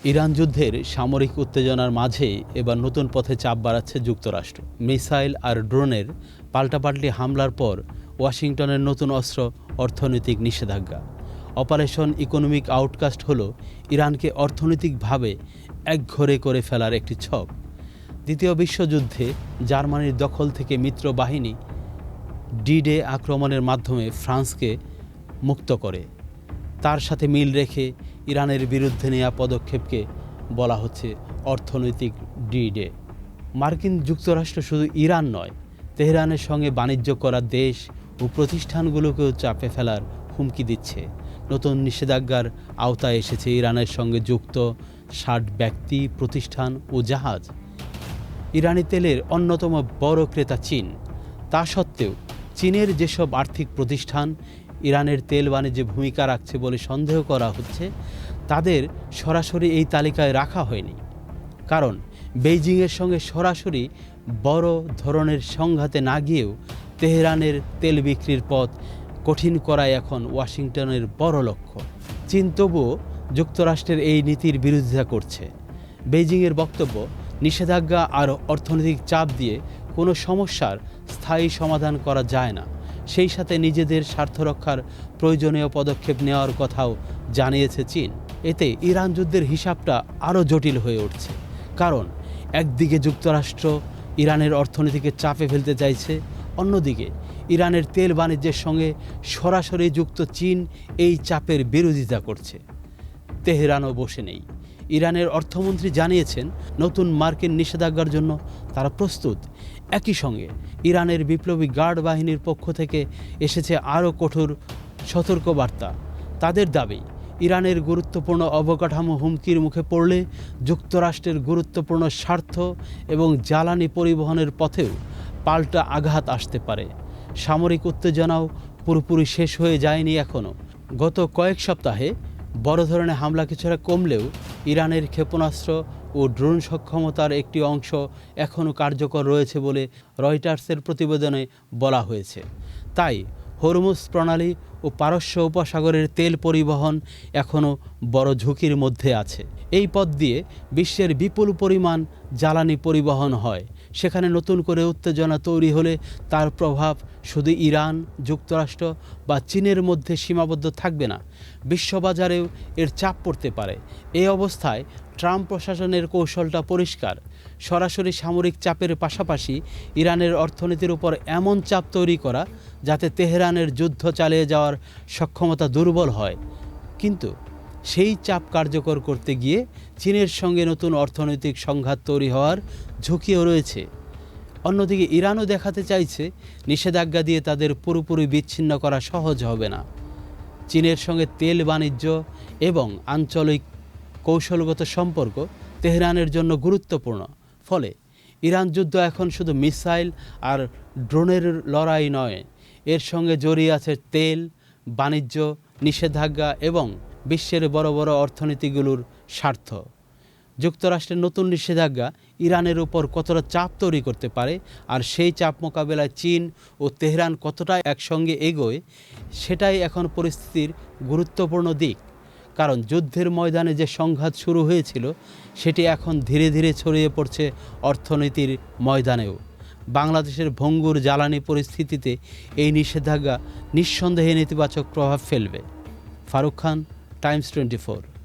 Iran যুদ্ধের সামরিক উত্তেজনার মাঝে এবার নতুন পথে চাপ বাড়াচ্ছে যুক্তরাষ্ট্র। মিসাইল আর ড্রোনের পাল্টাপাল্টি হামলার পর ওয়াশিংটনের নতুন অস্ত্র অর্থনৈতিক নিষেধাজ্ঞা। অপারেশন ইকোনমিক আউটকাস্ট হলো ইরানকে অর্থনৈতিকভাবে একঘরে করে ফেলার একটি ছক। দ্বিতীয় বিশ্বযুদ্ধে জার্মানির দখল থেকে মিত্র বাহিনী ডি-ডে আক্রমণের মাধ্যমে ফ্রান্সকে মুক্ত করে। তার সাথে মিল রেখে ইরানের বিরুদ্ধে নেওয়া পদক্ষেপকে বলা হচ্ছে অর্থনৈতিক ডি-ডে। মার্কিন যুক্তরাষ্ট্র শুধু ইরান নয়, তেহরানের সঙ্গে বাণিজ্য করা দেশ ও প্রতিষ্ঠানগুলোকেও চাপে ফেলার হুমকি দিচ্ছে। নতুন নিষেধাজ্ঞার আওতায় এসেছে ইরানের সঙ্গে যুক্ত ৬০ ব্যক্তি, প্রতিষ্ঠান ও জাহাজ। ইরানি তেলের অন্যতম বড় ক্রেতা চীন। তা সত্ত্বেও চীনের যেসব আর্থিক প্রতিষ্ঠান ইরানের তেল বাণিজ্যে ভূমিকা রাখছে বলে সন্দেহ করা হচ্ছে, তাদের সরাসরি এই তালিকায় রাখা হয়নি। কারণ বেইজিংয়ের সঙ্গে সরাসরি বড় ধরনের সংঘাতে না গিয়েও তেহরানের তেল বিক্রির পথ কঠিন করাই এখন ওয়াশিংটনের বড় লক্ষ্য। চীন তবুও যুক্তরাষ্ট্রের এই নীতির বিরোধিতা করছে। বেইজিংয়ের বক্তব্য, নিষেধাজ্ঞা আর অর্থনৈতিক চাপ দিয়ে কোনো সমস্যার স্থায়ী সমাধান করা যায় না। সেই সাথে নিজেদের স্বার্থ রক্ষার প্রয়োজনীয় পদক্ষেপ নেওয়ার কথাও জানিয়েছে চীন। এতে ইরান যুদ্ধের হিসাবটা আরও জটিল হয়ে উঠছে। কারণ একদিকে যুক্তরাষ্ট্র ইরানের অর্থনীতিকে চাপে ফেলতে চাইছে, অন্যদিকে ইরানের তেল বাণিজ্যের সঙ্গে সরাসরি যুক্ত চীন এই চাপের বিরোধিতা করছে। তেহরানও বসে নেই। ইরানের অর্থমন্ত্রী জানিয়েছেন নতুন মার্কিন নিষেধাজ্ঞার জন্য তারা প্রস্তুত। একই সঙ্গে ইরানের বিপ্লবী গার্ড বাহিনীর পক্ষ থেকে এসেছে আরও কঠোর সতর্কবার্তা। তাদের দাবি, ইরানের গুরুত্বপূর্ণ অবকাঠামো হুমকির মুখে পড়লে যুক্তরাষ্ট্রের গুরুত্বপূর্ণ স্বার্থ এবং জ্বালানি পরিবহনের পথেও পাল্টা আঘাত আসতে পারে। সামরিক উত্তেজনাও পুরোপুরি শেষ হয়ে যায়নি এখনও। গত কয়েক সপ্তাহে বড় ধরনের হামলা কিছুটা কমলেও ইরানের ক্ষেপণাস্ত্র ও ড্রোন সক্ষমতার একটি অংশ এখনও কার্যকর রয়েছে বলে রয়টার্সের প্রতিবেদনে বলা হয়েছে। তাই হরমুজ প্রণালী ও পারস্য উপসাগরের তেল পরিবহন এখনও বড় ঝুঁকির মধ্যে আছে। এই পথ দিয়ে বিশ্বের বিপুল পরিমাণ জ্বালানি পরিবহন হয়। সেখানে নতুন করে উত্তেজনা তৈরি হলে তার প্রভাব শুধু ইরান, যুক্তরাষ্ট্র বা চীনের মধ্যে সীমাবদ্ধ থাকবে না, বিশ্ববাজারেও এর চাপ পড়তে পারে। এই অবস্থায় ট্রাম্প প্রশাসনের কৌশলটা পরিষ্কার। সরাসরি সামরিক চাপের পাশাপাশি ইরানের অর্থনীতির উপর এমন চাপ তৈরি করা যাতে তেহরানের যুদ্ধ চালিয়ে যাওয়ার সক্ষমতা দুর্বল হয়। কিন্তু সেই চাপ কার্যকর করতে গিয়ে চীনের সঙ্গে নতুন অর্থনৈতিক সংঘাত তৈরি হওয়ার ঝুঁকিও রয়েছে। অন্যদিকে ইরানও দেখাতে চাইছে নিষেধাজ্ঞা দিয়ে তাদের পুরোপুরি বিচ্ছিন্ন করা সহজ হবে না। চীনের সঙ্গে তেল বাণিজ্য এবং আঞ্চলিক কৌশলগত সম্পর্ক তেহরানের জন্য গুরুত্বপূর্ণ। ফলে ইরান যুদ্ধ এখন শুধু মিসাইল আর ড্রোনের লড়াই নয়, এর সঙ্গে জড়িয়ে আছে তেল, বাণিজ্য, নিষেধাজ্ঞা এবং বিশ্বের বড় বড় অর্থনীতিগুলোর স্বার্থ। যুক্তরাষ্ট্রের নতুন নিষেধাজ্ঞা ইরানের উপর কতটা চাপ তৈরি করতে পারে, আর সেই চাপ মোকাবেলায় চীন ও তেহরান কতটা একসঙ্গে এগোয়, সেটাই এখন পরিস্থিতির গুরুত্বপূর্ণ দিক। কারণ যুদ্ধের ময়দানে যে সংঘাত শুরু হয়েছিল সেটি এখন ধীরে ধীরে ছড়িয়ে পড়ছে অর্থনীতির ময়দানেও। বাংলাদেশের ভঙ্গুর জ্বালানি পরিস্থিতিতে এই নিষেধাজ্ঞা নিঃসন্দেহে নেতিবাচক প্রভাব ফেলবে। ফারুক খান, টাইমস 24।